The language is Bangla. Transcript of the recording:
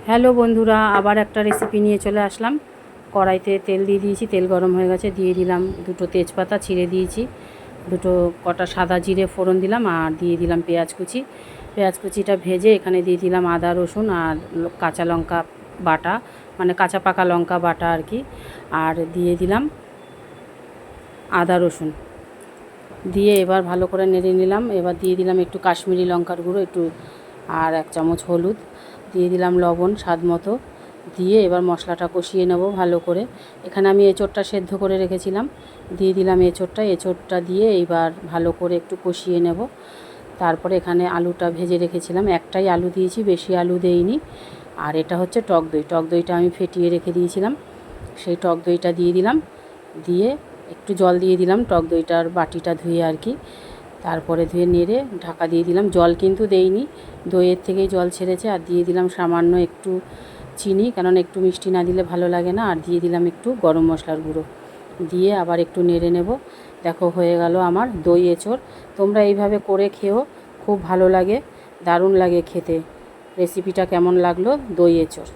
হ্যালো বন্ধুরা, আবার একটা রেসিপি নিয়ে চলে আসলাম। কড়াইতে তেল দিয়ে দিয়েছি, তেল গরম হয়ে গেছে, দিয়ে দিলাম দুটো তেজপাতা ছিঁড়ে দিয়েছি, দুটো কটা সাদা জিরে ফোড়ন দিলাম, আর দিয়ে দিলাম পেঁয়াজ কুচি। পেঁয়াজ কুচিটা ভেজে এখানে দিয়ে দিলাম আদা রসুন আর কাঁচা লঙ্কা বাটা, মানে কাঁচা পাকা লঙ্কা বাটা আর কি। আর দিয়ে দিলাম আদা রসুন দিয়ে এবার ভালো করে নেড়ে নিলাম। এবার দিয়ে দিলাম একটু কাশ্মীরি লঙ্কার গুঁড়ো, একটু আর 1 চামচ হলুদ, দিয়ে দিলাম লবণ স্বাদ মতো, দিয়ে এবার মশলাটা কষিয়ে নেব ভালো করে। এখানে আমি এঁচোড়টা সেদ্ধ করে রেখেছিলাম, দিয়ে দিলাম এঁচোড়টা দিয়ে এইবার ভালো করে একটু কষিয়ে নেব। তারপরে এখানে আলুটা ভেজে রেখেছিলাম, একটাই আলু দিয়েছি, বেশি আলু দেইনি। আর এটা হচ্ছে টক দইটা আমি ফেটিয়ে রেখে দিয়েছিলাম, সেই টক দইটা দিয়ে দিলাম, দিয়ে একটু জল দিয়ে দিলাম টক দইটার বাটিটা ধুয়ে আর কি। তারপরে ধুয়ে নেড়ে ঢাকা দিয়ে দিলাম, জল কিন্তু দেইনি, দইয়ের থেকেই জল ছেড়েছে। আর দিয়ে দিলাম সামান্য একটু চিনি, কারণ একটু মিষ্টি না দিলে ভালো লাগে না। আর দিয়ে দিলাম একটু গরম মশলার গুঁড়ো, দিয়ে আবার একটু নেড়ে নেব। দেখো হয়ে গেল আমার দই এঁচোড়। তোমরা এইভাবে করে খেও, খুব ভালো লাগে, দারুণ লাগে খেতে। রেসিপিটা কেমন লাগলো দই এঁচোড়।